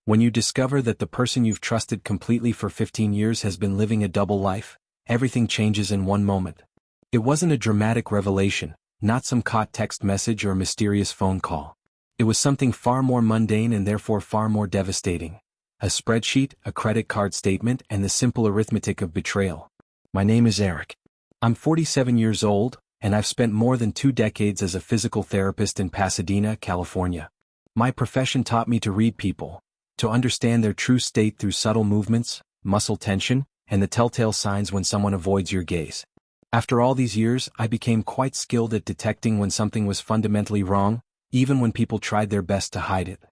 When you discover that the person you've trusted completely for 15 years has been living a double life, everything changes in one moment. It wasn't a dramatic revelation, not some caught text message or mysterious phone call. It was something far more mundane and therefore far more devastating. A spreadsheet, a credit card statement, and the simple arithmetic of betrayal. My name is Eric. I'm 47 years old, and I've spent more than 2 decades as a physical therapist in Pasadena, California. My profession taught me to read people, to understand their true state through subtle movements, muscle tension, and the telltale signs when someone avoids your gaze. After all these years, I became quite skilled at detecting when something was fundamentally wrong, even when people tried their best to hide it.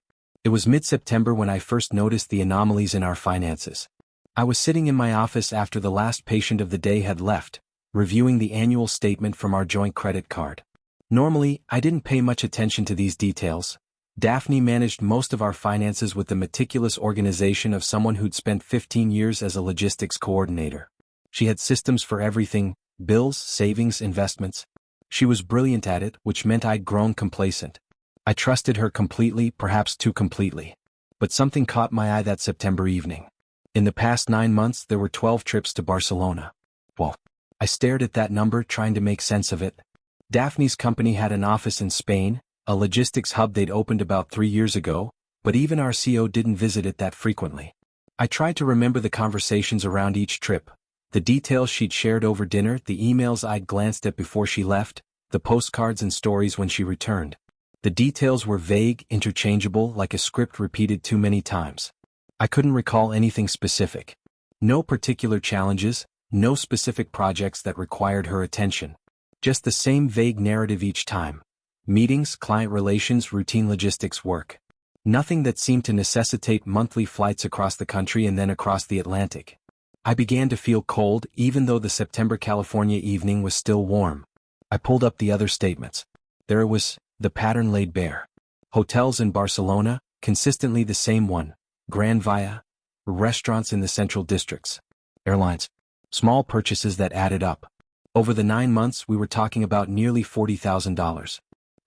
It was mid-September when I first noticed the anomalies in our finances. I was sitting in my office after the last patient of the day had left, reviewing the annual statement from our joint credit card. Normally, I didn't pay much attention to these details. Daphne managed most of our finances with the meticulous organization of someone who'd spent 15 years as a logistics coordinator. She had systems for everything: bills, savings, investments. She was brilliant at it, which meant I'd grown complacent. I trusted her completely, perhaps too completely. But something caught my eye that September evening. In the past 9 months there were 12 trips to Barcelona. Whoa. I stared at that number, trying to make sense of it. Daphne's company had an office in Spain, a logistics hub they'd opened about 3 years ago, but even our CEO didn't visit it that frequently. I tried to remember the conversations around each trip, the details she'd shared over dinner, the emails I'd glanced at before she left, the postcards and stories when she returned. The details were vague, interchangeable, like a script repeated too many times. I couldn't recall anything specific. No particular challenges, no specific projects that required her attention. Just the same vague narrative each time. Meetings, client relations, routine logistics work. Nothing that seemed to necessitate monthly flights across the country and then across the Atlantic. I began to feel cold, even though the September California evening was still warm. I pulled up the other statements. There it was. The pattern laid bare. Hotels in Barcelona, consistently the same one. Gran Via. Restaurants in the central districts. Airlines. Small purchases that added up. Over the 9 months we were talking about nearly $40,000.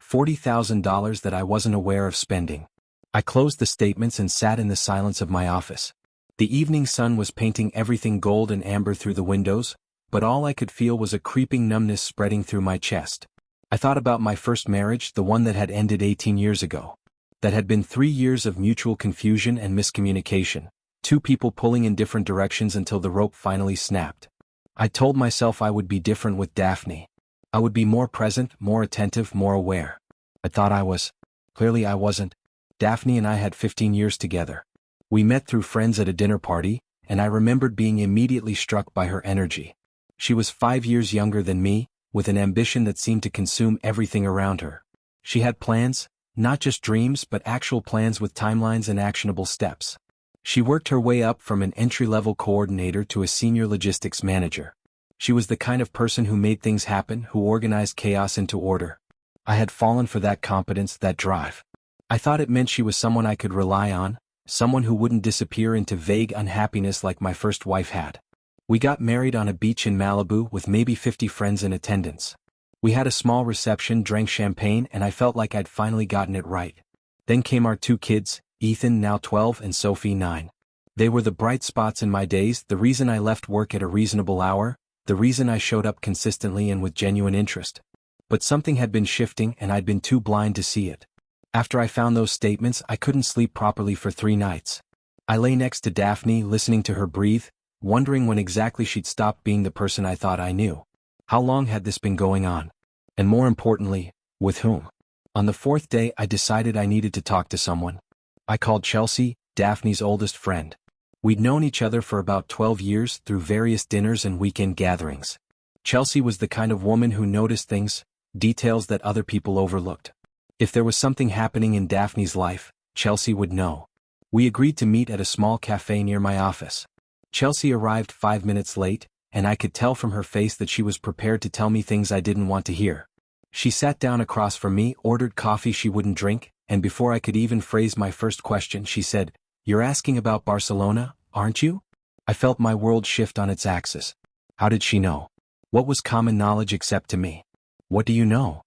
$40,000 that I wasn't aware of spending. I closed the statements and sat in the silence of my office. The evening sun was painting everything gold and amber through the windows, but all I could feel was a creeping numbness spreading through my chest. I thought about my first marriage, the one that had ended 18 years ago. That had been 3 years of mutual confusion and miscommunication, 2 people pulling in different directions until the rope finally snapped. I told myself I would be different with Daphne. I would be more present, more attentive, more aware. I thought I was. Clearly I wasn't. Daphne and I had 15 years together. We met through friends at a dinner party, and I remembered being immediately struck by her energy. She was 5 years younger than me, with an ambition that seemed to consume everything around her. She had plans, not just dreams but actual plans with timelines and actionable steps. She worked her way up from an entry-level coordinator to a senior logistics manager. She was the kind of person who made things happen, who organized chaos into order. I had fallen for that competence, that drive. I thought it meant she was someone I could rely on, someone who wouldn't disappear into vague unhappiness like my first wife had. We got married on a beach in Malibu with maybe 50 friends in attendance. We had a small reception, drank champagne, and I felt like I'd finally gotten it right. Then came our 2 kids, Ethan, now 12, and Sophie, 9. They were the bright spots in my days, the reason I left work at a reasonable hour, the reason I showed up consistently and with genuine interest. But something had been shifting and I'd been too blind to see it. After I found those statements, I couldn't sleep properly for 3 nights. I lay next to Daphne, listening to her breathe, wondering when exactly she'd stop being the person I thought I knew. How long had this been going on? And more importantly, with whom? On the 4th day I decided I needed to talk to someone. I called Chelsea, Daphne's oldest friend. We'd known each other for about 12 years through various dinners and weekend gatherings. Chelsea was the kind of woman who noticed things, details that other people overlooked. If there was something happening in Daphne's life, Chelsea would know. We agreed to meet at a small cafe near my office. Chelsea arrived 5 minutes late, and I could tell from her face that she was prepared to tell me things I didn't want to hear. She sat down across from me, ordered coffee she wouldn't drink, and before I could even phrase my first question, she said, "You're asking about Barcelona, aren't you?" I felt my world shift on its axis. How did she know? What was common knowledge except to me? "What do you know?"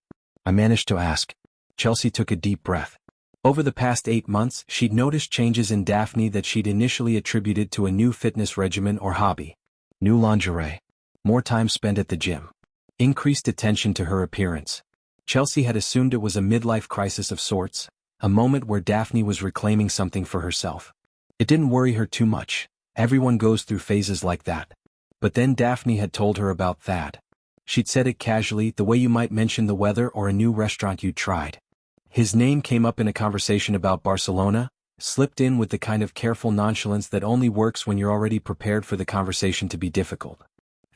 I managed to ask. Chelsea took a deep breath. Over the past 8 months, she'd noticed changes in Daphne that she'd initially attributed to a new fitness regimen or hobby. New lingerie. More time spent at the gym. Increased attention to her appearance. Chelsea had assumed it was a midlife crisis of sorts, a moment where Daphne was reclaiming something for herself. It didn't worry her too much. Everyone goes through phases like that. But then Daphne had told her about Thad. She'd said it casually, the way you might mention the weather or a new restaurant you'd tried. His name came up in a conversation about Barcelona, slipped in with the kind of careful nonchalance that only works when you're already prepared for the conversation to be difficult.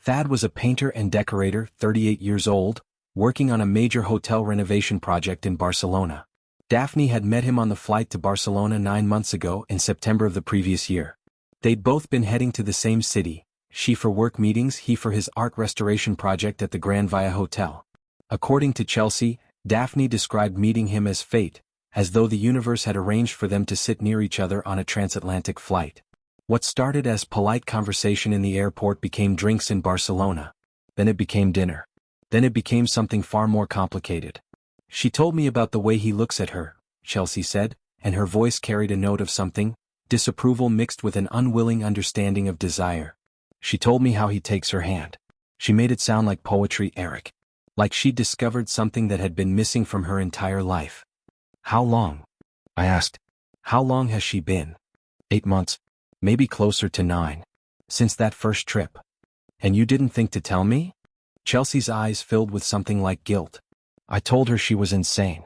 Thad was a painter and decorator, 38 years old, working on a major hotel renovation project in Barcelona. Daphne had met him on the flight to Barcelona 9 months ago in September of the previous year. They'd both been heading to the same city, she for work meetings, he for his art restoration project at the Grand Via Hotel. According to Chelsea, Daphne described meeting him as fate, as though the universe had arranged for them to sit near each other on a transatlantic flight. What started as polite conversation in the airport became drinks in Barcelona. Then it became dinner. Then it became something far more complicated. She told me about the way he looks at her, Chelsea said, and her voice carried a note of something, disapproval mixed with an unwilling understanding of desire. She told me how he takes her hand. She made it sound like poetry, Eric. Like she'd discovered something that had been missing from her entire life. How long? I asked. How long has she been? 8 months. Maybe closer to 9. Since that first trip. And you didn't think to tell me? Chelsea's eyes filled with something like guilt. I told her she was insane.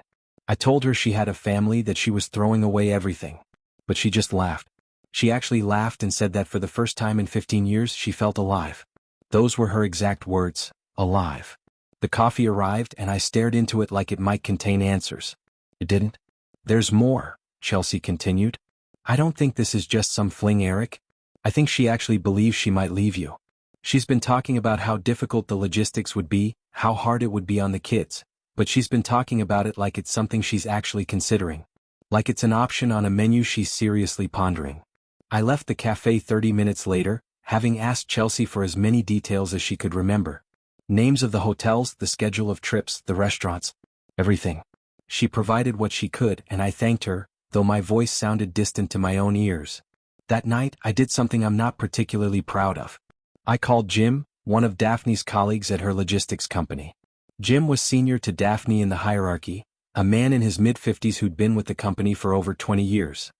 I told her she had a family, that she was throwing away everything. But she just laughed. She actually laughed and said that for the first time in 15 years she felt alive. Those were her exact words, alive. The coffee arrived and I stared into it like it might contain answers. It didn't. There's more, Chelsea continued. I don't think this is just some fling, Eric. I think she actually believes she might leave you. She's been talking about how difficult the logistics would be, how hard it would be on the kids, but she's been talking about it like it's something she's actually considering. Like it's an option on a menu she's seriously pondering. I left the cafe 30 minutes later, having asked Chelsea for as many details as she could remember. Names of the hotels, the schedule of trips, the restaurants. Everything. She provided what she could and I thanked her, though my voice sounded distant to my own ears. That night, I did something I'm not particularly proud of. I called Jim, one of Daphne's colleagues at her logistics company. Jim was senior to Daphne in the hierarchy, a man in his mid-50s who'd been with the company for over 20 years.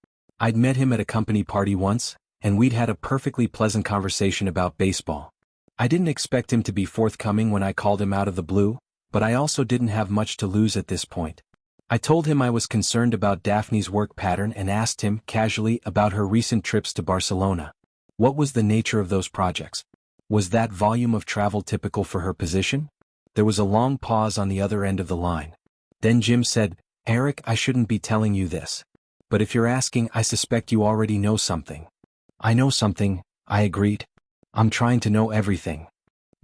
I'd met him at a company party once, and we'd had a perfectly pleasant conversation about baseball. I didn't expect him to be forthcoming when I called him out of the blue, but I also didn't have much to lose at this point. I told him I was concerned about Daphne's work pattern and asked him, casually, about her recent trips to Barcelona. What was the nature of those projects? Was that volume of travel typical for her position? There was a long pause on the other end of the line. Then Jim said, Eric, I shouldn't be telling you this. But if you're asking, I suspect you already know something. I know something, I agreed. I'm trying to know everything.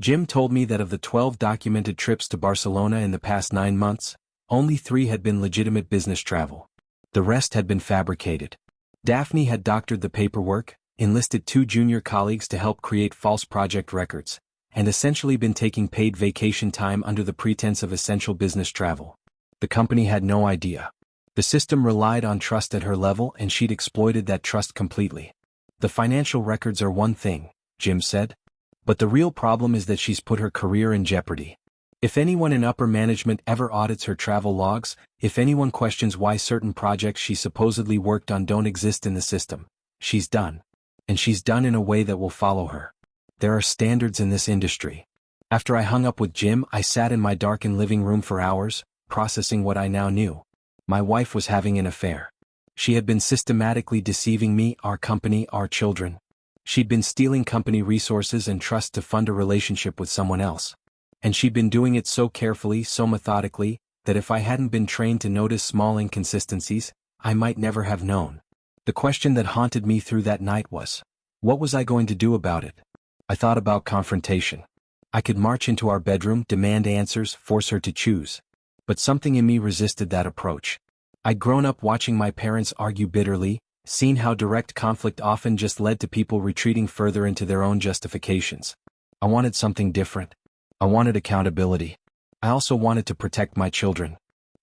Jim told me that of the 12 documented trips to Barcelona in the past 9 months, only 3 had been legitimate business travel. The rest had been fabricated. Daphne had doctored the paperwork, enlisted 2 junior colleagues to help create false project records, and essentially been taking paid vacation time under the pretense of essential business travel. The company had no idea. The system relied on trust at her level and she'd exploited that trust completely. The financial records are one thing, Jim said. But the real problem is that she's put her career in jeopardy. If anyone in upper management ever audits her travel logs, if anyone questions why certain projects she supposedly worked on don't exist in the system, she's done. And she's done in a way that will follow her. There are standards in this industry. After I hung up with Jim, I sat in my darkened living room for hours, processing what I now knew. My wife was having an affair. She had been systematically deceiving me, our company, our children. She'd been stealing company resources and trust to fund a relationship with someone else. And she'd been doing it so carefully, so methodically, that if I hadn't been trained to notice small inconsistencies, I might never have known. The question that haunted me through that night was, what was I going to do about it? I thought about confrontation. I could march into our bedroom, demand answers, force her to choose. But something in me resisted that approach. I'd grown up watching my parents argue bitterly, seen how direct conflict often just led to people retreating further into their own justifications. I wanted something different. I wanted accountability. I also wanted to protect my children.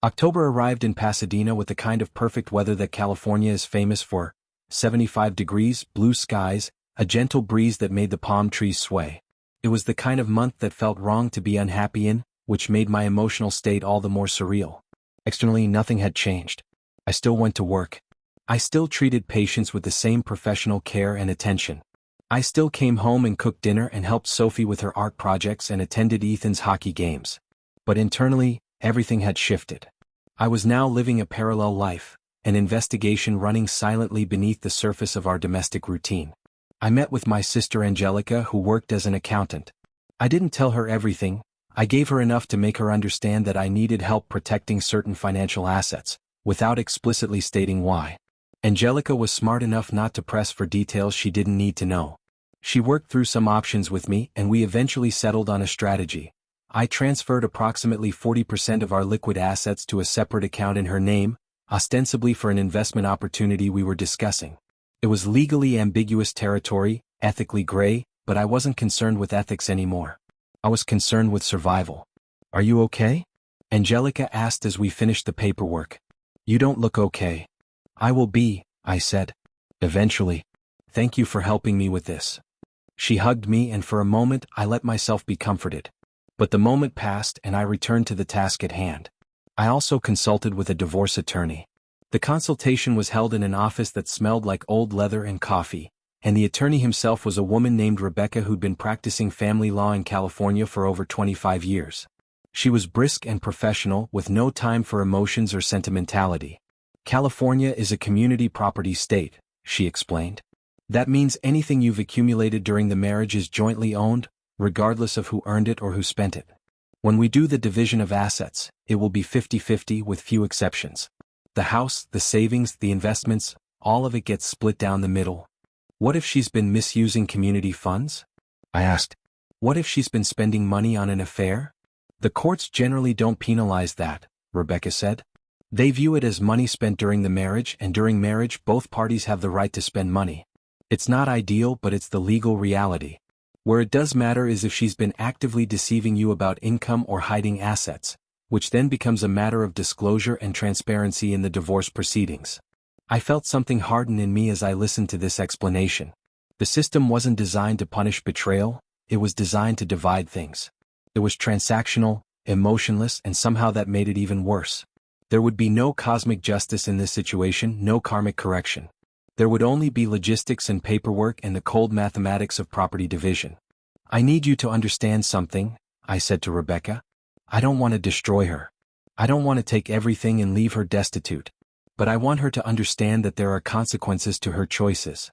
October arrived in Pasadena with the kind of perfect weather that California is famous for: 75 degrees, blue skies, a gentle breeze that made the palm trees sway. It was the kind of month that felt wrong to be unhappy in, which made my emotional state all the more surreal. Externally, nothing had changed. I still went to work. I still treated patients with the same professional care and attention. I still came home and cooked dinner and helped Sophie with her art projects and attended Ethan's hockey games. But internally, everything had shifted. I was now living a parallel life, an investigation running silently beneath the surface of our domestic routine. I met with my sister Angelica, who worked as an accountant. I didn't tell her everything. I gave her enough to make her understand that I needed help protecting certain financial assets, without explicitly stating why. Angelica was smart enough not to press for details she didn't need to know. She worked through some options with me and we eventually settled on a strategy. I transferred approximately 40% of our liquid assets to a separate account in her name, ostensibly for an investment opportunity we were discussing. It was legally ambiguous territory, ethically gray, but I wasn't concerned with ethics anymore. I was concerned with survival. "Are you okay?" Angelica asked as we finished the paperwork. "You don't look okay." "I will be," I said. "Eventually. Thank you for helping me with this." She hugged me and for a moment I let myself be comforted. But the moment passed and I returned to the task at hand. I also consulted with a divorce attorney. The consultation was held in an office that smelled like old leather and coffee, and the attorney himself was a woman named Rebecca who'd been practicing family law in California for over 25 years. She was brisk and professional, with no time for emotions or sentimentality. "California is a community property state," she explained. "That means anything you've accumulated during the marriage is jointly owned, regardless of who earned it or who spent it. When we do the division of assets, it will be 50-50 with few exceptions. The house, the savings, the investments, all of it gets split down the middle." "What if she's been misusing community funds?" I asked. "What if she's been spending money on an affair?" "The courts generally don't penalize that," Rebecca said. "They view it as money spent during the marriage, and during marriage both parties have the right to spend money. It's not ideal, but it's the legal reality. Where it does matter is if she's been actively deceiving you about income or hiding assets, which then becomes a matter of disclosure and transparency in the divorce proceedings." I felt something harden in me as I listened to this explanation. The system wasn't designed to punish betrayal, it was designed to divide things. It was transactional, emotionless, and somehow that made it even worse. There would be no cosmic justice in this situation, no karmic correction. There would only be logistics and paperwork and the cold mathematics of property division. "I need you to understand something," I said to Rebecca. "I don't want to destroy her. I don't want to take everything and leave her destitute. But I want her to understand that there are consequences to her choices."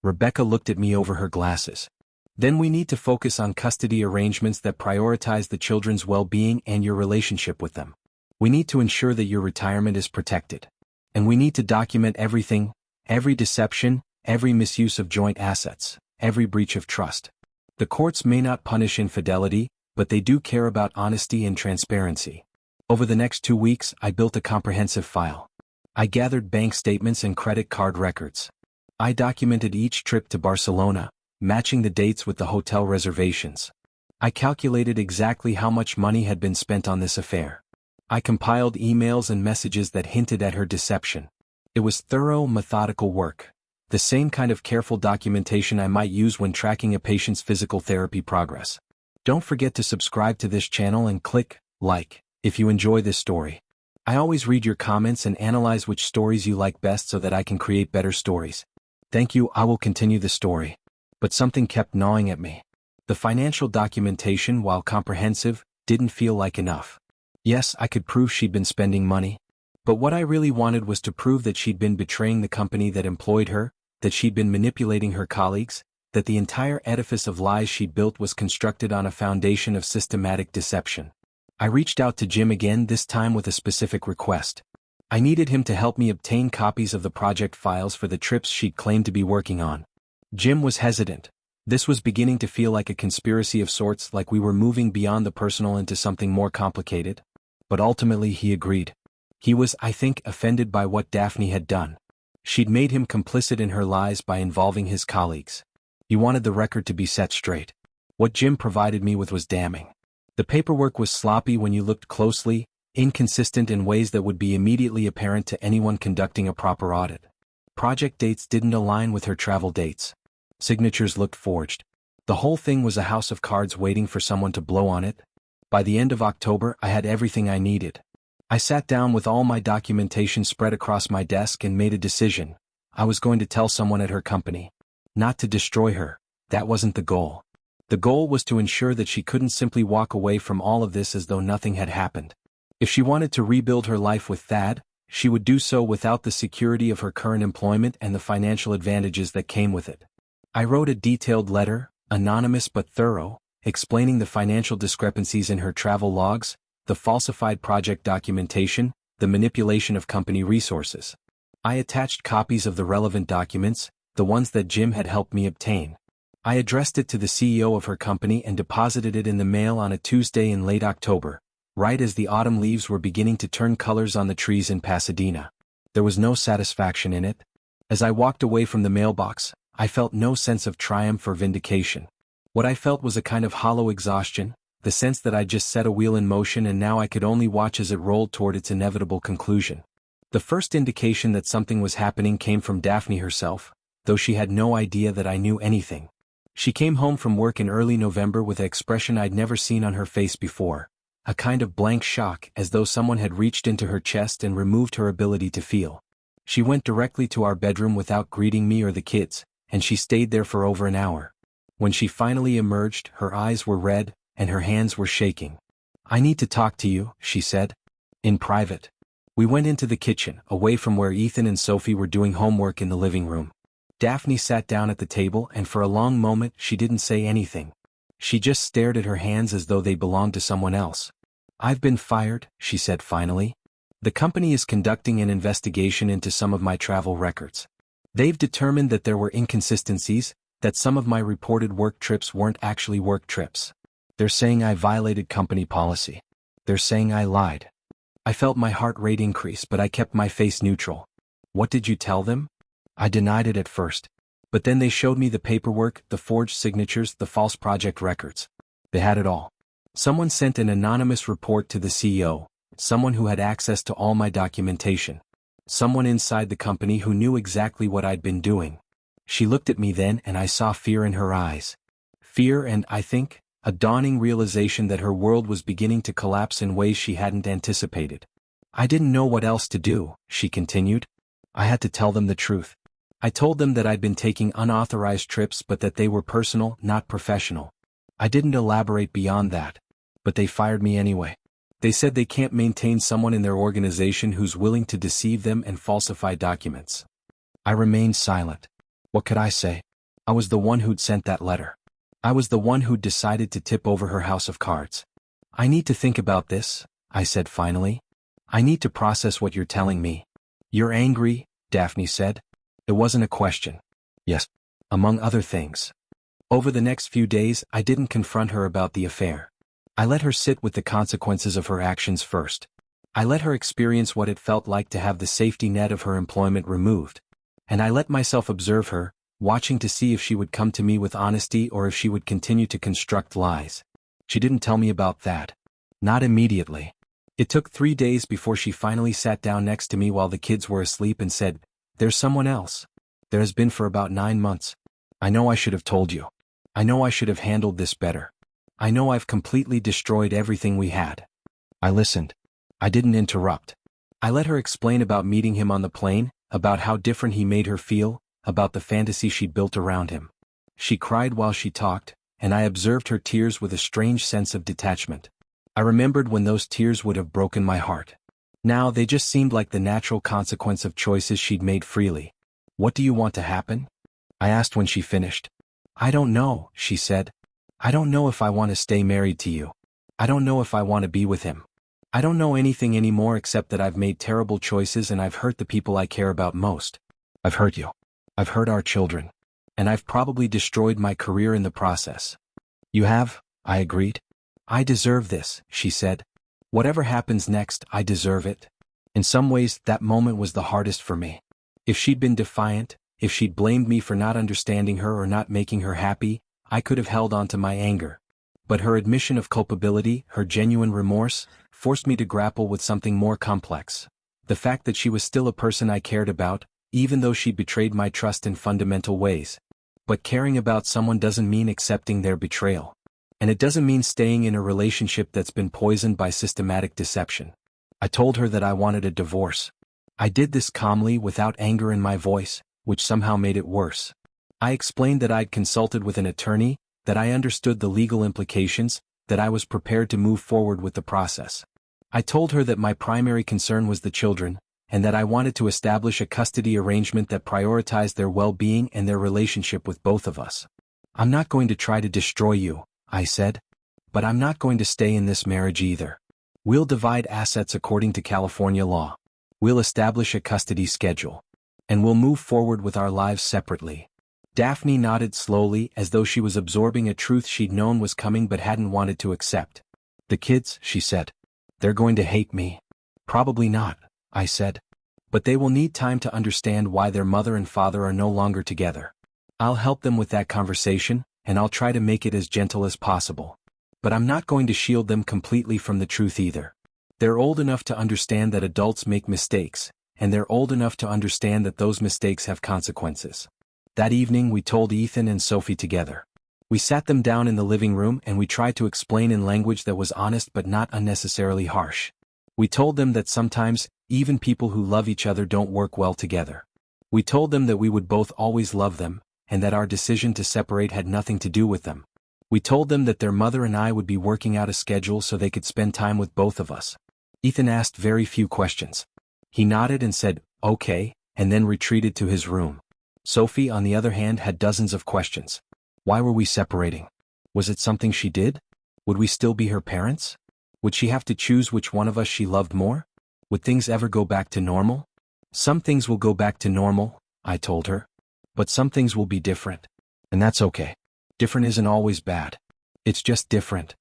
Rebecca looked at me over her glasses. "Then we need to focus on custody arrangements that prioritize the children's well-being and your relationship with them. We need to ensure that your retirement is protected. And we need to document everything, every deception, every misuse of joint assets, every breach of trust. The courts may not punish infidelity, but they do care about honesty and transparency." Over the next 2 weeks, I built a comprehensive file. I gathered bank statements and credit card records. I documented each trip to Barcelona, matching the dates with the hotel reservations. I calculated exactly how much money had been spent on this affair. I compiled emails and messages that hinted at her deception. It was thorough, methodical work. The same kind of careful documentation I might use when tracking a patient's physical therapy progress. Don't forget to subscribe to this channel and click like if you enjoy this story. I always read your comments and analyze which stories you like best so that I can create better stories. Thank you. I will continue the story. But something kept gnawing at me. The financial documentation, while comprehensive, didn't feel like enough. Yes, I could prove she'd been spending money. But what I really wanted was to prove that she'd been betraying the company that employed her, that she'd been manipulating her colleagues, that the entire edifice of lies she'd built was constructed on a foundation of systematic deception. I reached out to Jim again, this time with a specific request. I needed him to help me obtain copies of the project files for the trips she'd claimed to be working on. Jim was hesitant. This was beginning to feel like a conspiracy of sorts, like we were moving beyond the personal into something more complicated. But ultimately he agreed. He was, I think, offended by what Daphne had done. She'd made him complicit in her lies by involving his colleagues. He wanted the record to be set straight. What Jim provided me with was damning. The paperwork was sloppy when you looked closely, inconsistent in ways that would be immediately apparent to anyone conducting a proper audit. Project dates didn't align with her travel dates. Signatures looked forged. The whole thing was a house of cards waiting for someone to blow on it. By the end of October, I had everything I needed. I sat down with all my documentation spread across my desk and made a decision. I was going to tell someone at her company. Not to destroy her. That wasn't the goal. The goal was to ensure that she couldn't simply walk away from all of this as though nothing had happened. If she wanted to rebuild her life with Thad, she would do so without the security of her current employment and the financial advantages that came with it. I wrote a detailed letter, anonymous but thorough, explaining the financial discrepancies in her travel logs, the falsified project documentation, the manipulation of company resources. I attached copies of the relevant documents, the ones that Jim had helped me obtain. I addressed it to the CEO of her company and deposited it in the mail on a Tuesday in late October, right as the autumn leaves were beginning to turn colors on the trees in Pasadena. There was no satisfaction in it. As I walked away from the mailbox, I felt no sense of triumph or vindication. What I felt was a kind of hollow exhaustion, the sense that I'd just set a wheel in motion and now I could only watch as it rolled toward its inevitable conclusion. The first indication that something was happening came from Daphne herself, though she had no idea that I knew anything. She came home from work in early November with an expression I'd never seen on her face before, a kind of blank shock, as though someone had reached into her chest and removed her ability to feel. She went directly to our bedroom without greeting me or the kids, and she stayed there for over an hour. When she finally emerged, her eyes were red, and her hands were shaking. "I need to talk to you," she said. "In private." We went into the kitchen, away from where Ethan and Sophie were doing homework in the living room. Daphne sat down at the table and for a long moment she didn't say anything. She just stared at her hands as though they belonged to someone else. "I've been fired," she said finally. "The company is conducting an investigation into some of my travel records. They've determined that there were inconsistencies, that some of my reported work trips weren't actually work trips. They're saying I violated company policy. They're saying I lied." I felt my heart rate increase, but I kept my face neutral. "What did you tell them?" "I denied it at first. But then they showed me the paperwork, the forged signatures, the false project records. They had it all. Someone sent an anonymous report to the CEO, someone who had access to all my documentation. Someone inside the company who knew exactly what I'd been doing." She looked at me then and I saw fear in her eyes. Fear and, I think, a dawning realization that her world was beginning to collapse in ways she hadn't anticipated. "I didn't know what else to do," she continued. "I had to tell them the truth. I told them that I'd been taking unauthorized trips but that they were personal, not professional. I didn't elaborate beyond that. But they fired me anyway. They said they can't maintain someone in their organization who's willing to deceive them and falsify documents." I remained silent. What could I say? I was the one who'd sent that letter. I was the one who'd decided to tip over her house of cards. "I need to think about this," I said finally. "I need to process what you're telling me." "You're angry," Daphne said. It wasn't a question. Yes. Among other things. Over the next few days, I didn't confront her about the affair. I let her sit with the consequences of her actions first. I let her experience what it felt like to have the safety net of her employment removed. And I let myself observe her, watching to see if she would come to me with honesty or if she would continue to construct lies. She didn't tell me about that. Not immediately. It took 3 days before she finally sat down next to me while the kids were asleep and said, "There's someone else. There has been for about 9 months. I know I should have told you. I know I should have handled this better. I know I've completely destroyed everything we had." I listened. I didn't interrupt. I let her explain about meeting him on the plane, about how different he made her feel, about the fantasy she'd built around him. She cried while she talked, and I observed her tears with a strange sense of detachment. I remembered when those tears would have broken my heart. Now they just seemed like the natural consequence of choices she'd made freely. "What do you want to happen?" I asked when she finished. "I don't know," she said. "I don't know if I want to stay married to you. I don't know if I want to be with him. I don't know anything anymore except that I've made terrible choices and I've hurt the people I care about most. I've hurt you. I've hurt our children. And I've probably destroyed my career in the process." "You have," I agreed. "I deserve this," she said. "Whatever happens next, I deserve it." In some ways, that moment was the hardest for me. If she'd been defiant, if she'd blamed me for not understanding her or not making her happy, I could have held on to my anger. But her admission of culpability, her genuine remorse, forced me to grapple with something more complex. The fact that she was still a person I cared about, even though she betrayed my trust in fundamental ways. But caring about someone doesn't mean accepting their betrayal. And it doesn't mean staying in a relationship that's been poisoned by systematic deception. I told her that I wanted a divorce. I did this calmly without anger in my voice, which somehow made it worse. I explained that I'd consulted with an attorney, that I understood the legal implications, that I was prepared to move forward with the process. I told her that my primary concern was the children, and that I wanted to establish a custody arrangement that prioritized their well-being and their relationship with both of us. I'm not going to try to destroy you, I said. But I'm not going to stay in this marriage either. We'll divide assets according to California law. We'll establish a custody schedule. And we'll move forward with our lives separately. Daphne nodded slowly as though she was absorbing a truth she'd known was coming but hadn't wanted to accept. The kids, she said. They're going to hate me. Probably not, I said. But they will need time to understand why their mother and father are no longer together. I'll help them with that conversation, and I'll try to make it as gentle as possible. But I'm not going to shield them completely from the truth either. They're old enough to understand that adults make mistakes, and they're old enough to understand that those mistakes have consequences. That evening we told Ethan and Sophie together. We sat them down in the living room and we tried to explain in language that was honest but not unnecessarily harsh. We told them that sometimes, even people who love each other don't work well together. We told them that we would both always love them, and that our decision to separate had nothing to do with them. We told them that their mother and I would be working out a schedule so they could spend time with both of us. Ethan asked very few questions. He nodded and said, "Okay," and then retreated to his room. Sophie, on the other hand, had dozens of questions. Why were we separating? Was it something she did? Would we still be her parents? Would she have to choose which one of us she loved more? Would things ever go back to normal? Some things will go back to normal, I told her. But some things will be different. And that's okay. Different isn't always bad. It's just different.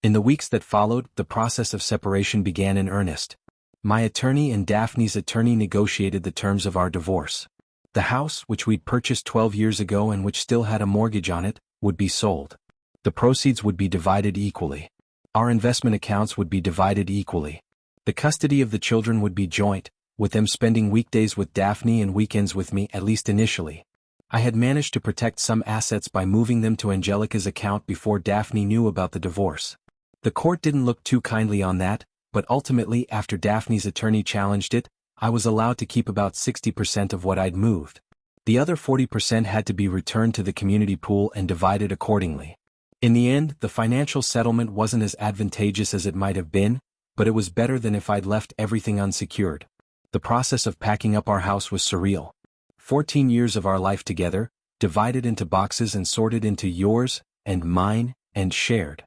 In the weeks that followed, the process of separation began in earnest. My attorney and Daphne's attorney negotiated the terms of our divorce. The house, which we'd purchased 12 years ago and which still had a mortgage on it, would be sold. The proceeds would be divided equally. Our investment accounts would be divided equally. The custody of the children would be joint, with them spending weekdays with Daphne and weekends with me, at least initially. I had managed to protect some assets by moving them to Angelica's account before Daphne knew about the divorce. The court didn't look too kindly on that, but ultimately, after Daphne's attorney challenged it, I was allowed to keep about 60% of what I'd moved. The other 40% had to be returned to the community pool and divided accordingly. In the end, the financial settlement wasn't as advantageous as it might have been, but it was better than if I'd left everything unsecured. The process of packing up our house was surreal. 14 years of our life together, divided into boxes and sorted into yours, and mine, and shared.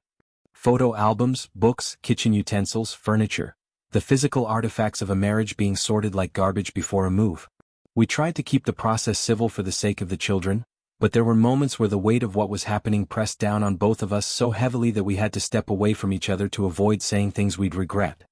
Photo albums, books, kitchen utensils, furniture. The physical artifacts of a marriage being sorted like garbage before a move. We tried to keep the process civil for the sake of the children, but there were moments where the weight of what was happening pressed down on both of us so heavily that we had to step away from each other to avoid saying things we'd regret.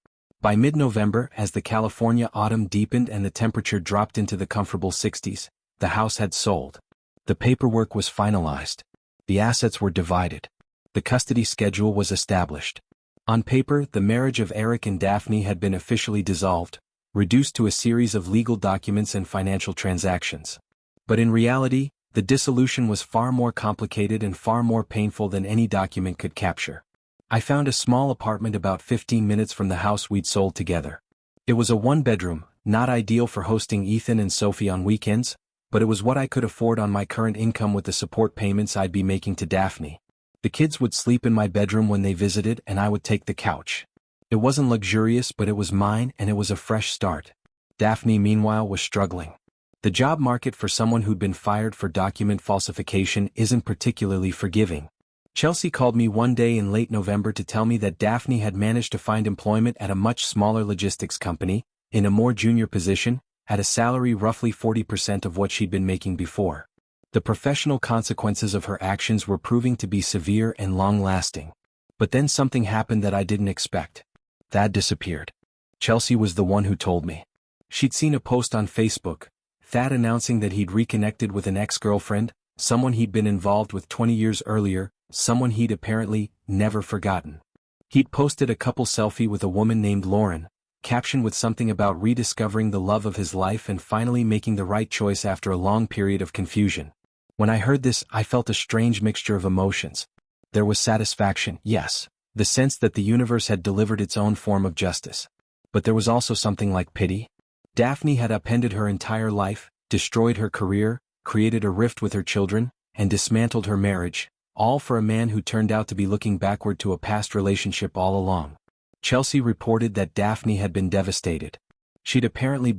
By mid-November, as the California autumn deepened and the temperature dropped into the comfortable 60s, the house had sold. The paperwork was finalized. The assets were divided. The custody schedule was established. On paper, the marriage of Eric and Daphne had been officially dissolved, reduced to a series of legal documents and financial transactions. But in reality, the dissolution was far more complicated and far more painful than any document could capture. I found a small apartment about 15 minutes from the house we'd sold together. It was a one-bedroom, not ideal for hosting Ethan and Sophie on weekends, but it was what I could afford on my current income with the support payments I'd be making to Daphne. The kids would sleep in my bedroom when they visited and I would take the couch. It wasn't luxurious, but it was mine and it was a fresh start. Daphne, meanwhile, was struggling. The job market for someone who'd been fired for document falsification isn't particularly forgiving. Chelsea called me one day in late November to tell me that Daphne had managed to find employment at a much smaller logistics company, in a more junior position, at a salary roughly 40% of what she'd been making before. The professional consequences of her actions were proving to be severe and long-lasting. But then something happened that I didn't expect. Thad disappeared. Chelsea was the one who told me. She'd seen a post on Facebook, Thad announcing that he'd reconnected with an ex-girlfriend, someone he'd been involved with 20 years earlier, someone he'd apparently never forgotten. He'd posted a couple selfie with a woman named Lauren, captioned with something about rediscovering the love of his life and finally making the right choice after a long period of confusion. When I heard this, I felt a strange mixture of emotions. There was satisfaction, yes, the sense that the universe had delivered its own form of justice. But there was also something like pity. Daphne had upended her entire life, destroyed her career, created a rift with her children, and dismantled her marriage, all for a man who turned out to be looking backward to a past relationship all along. Chelsea reported that Daphne had been devastated. She'd apparently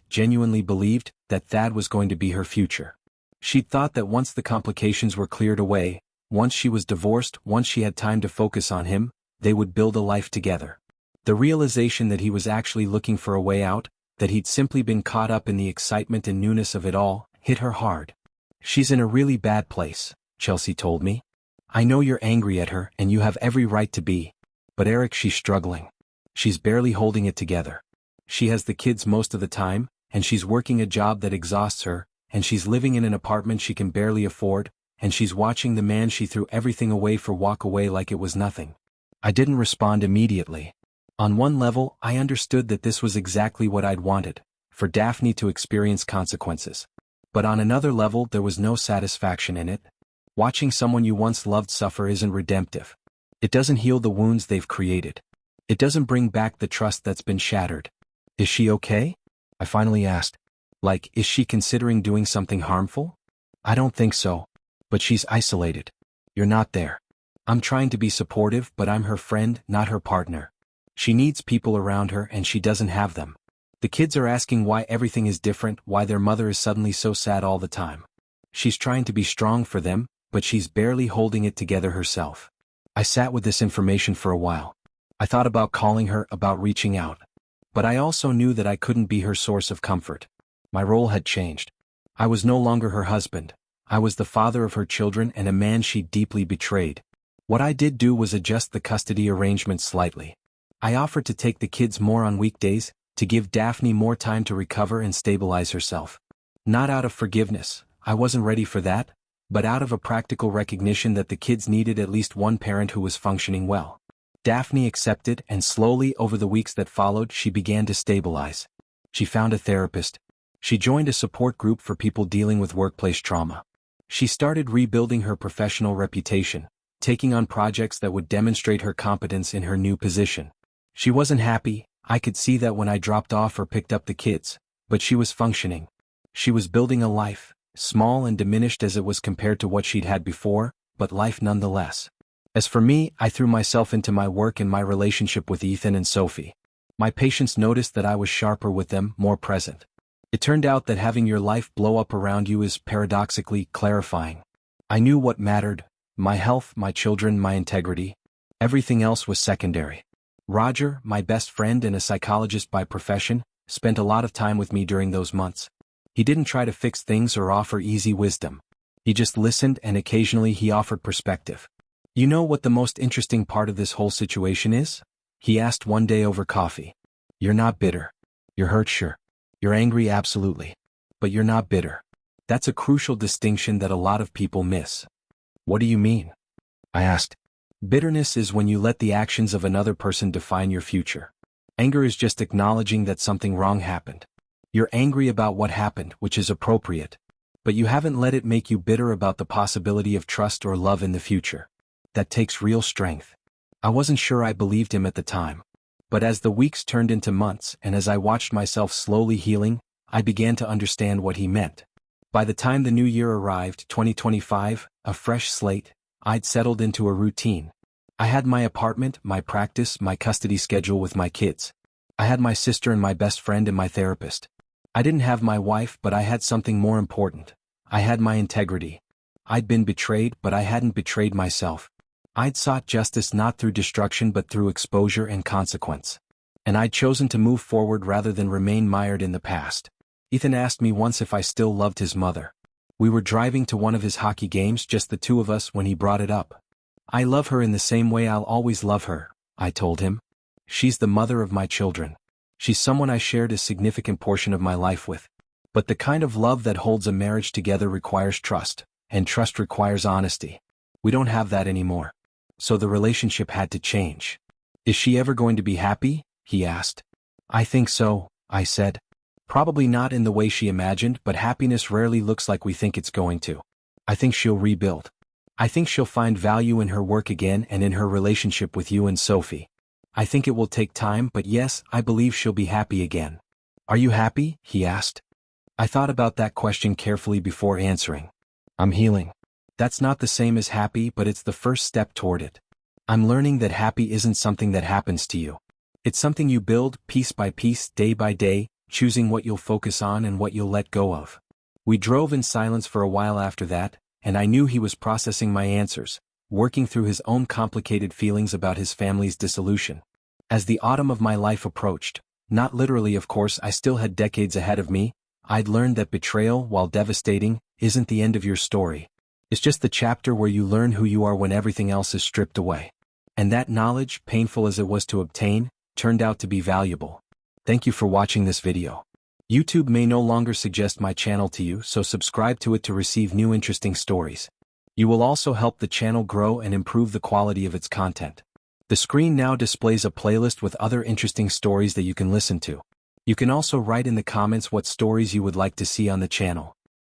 genuinely believed, that Thad was going to be her future. She'd thought that once the complications were cleared away, once she was divorced, once she had time to focus on him, they would build a life together. The realization that he was actually looking for a way out, that he'd simply been caught up in the excitement and newness of it all, hit her hard. "She's in a really bad place," Chelsea told me. "I know you're angry at her and you have every right to be. But Eric, she's struggling. She's barely holding it together. She has the kids most of the time, and she's working a job that exhausts her, and she's living in an apartment she can barely afford, and she's watching the man she threw everything away for walk away like it was nothing." I didn't respond immediately. On one level, I understood that this was exactly what I'd wanted, for Daphne to experience consequences. But on another level, there was no satisfaction in it. Watching someone you once loved suffer isn't redemptive. It doesn't heal the wounds they've created. It doesn't bring back the trust that's been shattered. "Is she okay?" I finally asked. "Like, is she considering doing something harmful?" "I don't think so. But she's isolated. You're not there. I'm trying to be supportive, but I'm her friend, not her partner. She needs people around her and she doesn't have them. The kids are asking why everything is different, why their mother is suddenly so sad all the time. She's trying to be strong for them, but she's barely holding it together herself." I sat with this information for a while. I thought about calling her, about reaching out. But I also knew that I couldn't be her source of comfort. My role had changed. I was no longer her husband. I was the father of her children and a man she deeply betrayed. What I did do was adjust the custody arrangement slightly. I offered to take the kids more on weekdays, to give Daphne more time to recover and stabilize herself. Not out of forgiveness, I wasn't ready for that, but out of a practical recognition that the kids needed at least one parent who was functioning well. Daphne accepted, and slowly over the weeks that followed she began to stabilize. She found a therapist. She joined a support group for people dealing with workplace trauma. She started rebuilding her professional reputation, taking on projects that would demonstrate her competence in her new position. She wasn't happy, I could see that when I dropped off or picked up the kids, but she was functioning. She was building a life, small and diminished as it was compared to what she'd had before, but life nonetheless. As for me, I threw myself into my work and my relationship with Ethan and Sophie. My patients noticed that I was sharper with them, more present. It turned out that having your life blow up around you is paradoxically clarifying. I knew what mattered: my health, my children, my integrity. Everything else was secondary. Roger, my best friend and a psychologist by profession, spent a lot of time with me during those months. He didn't try to fix things or offer easy wisdom. He just listened, and occasionally he offered perspective. "You know what the most interesting part of this whole situation is?" he asked one day over coffee. "You're not bitter. You're hurt, sure. You're angry, absolutely. But you're not bitter. That's a crucial distinction that a lot of people miss." "What do you mean?" I asked. "Bitterness is when you let the actions of another person define your future. Anger is just acknowledging that something wrong happened. You're angry about what happened, which is appropriate. But you haven't let it make you bitter about the possibility of trust or love in the future. That takes real strength." I wasn't sure I believed him at the time. But as the weeks turned into months and as I watched myself slowly healing, I began to understand what he meant. By the time the new year arrived, 2025, a fresh slate, I'd settled into a routine. I had my apartment, my practice, my custody schedule with my kids. I had my sister and my best friend and my therapist. I didn't have my wife, but I had something more important. I had my integrity. I'd been betrayed, but I hadn't betrayed myself. I'd sought justice not through destruction but through exposure and consequence. And I'd chosen to move forward rather than remain mired in the past. Ethan asked me once if I still loved his mother. We were driving to one of his hockey games, just the two of us, when he brought it up. "I love her in the same way I'll always love her," I told him. "She's the mother of my children. She's someone I shared a significant portion of my life with. But the kind of love that holds a marriage together requires trust, and trust requires honesty. We don't have that anymore. so the relationship had to change. Is she ever going to be happy? He asked. I think so, I said. Probably not in the way she imagined, but happiness rarely looks like we think it's going to. I think she'll rebuild. I think she'll find value in her work again and in her relationship with you and Sophie. I think it will take time, but yes, I believe she'll be happy again. Are you happy? He asked. I thought about that question carefully before answering. I'm healing. That's not the same as happy, but it's the first step toward it. I'm learning that happy isn't something that happens to you. It's something you build piece by piece, day by day, choosing what you'll focus on and what you'll let go of. We drove in silence for a while after that, and I knew he was processing my answers, working through his own complicated feelings about his family's dissolution. As the autumn of my life approached, not literally of course, I still had decades ahead of me, I'd learned that betrayal, while devastating, isn't the end of your story. It's just the chapter where you learn who you are when everything else is stripped away. And that knowledge, painful as it was to obtain, turned out to be valuable. Thank you for watching this video. YouTube may no longer suggest my channel to you, so subscribe to it to receive new interesting stories. You will also help the channel grow and improve the quality of its content. The screen now displays a playlist with other interesting stories that you can listen to. You can also write in the comments what stories you would like to see on the channel.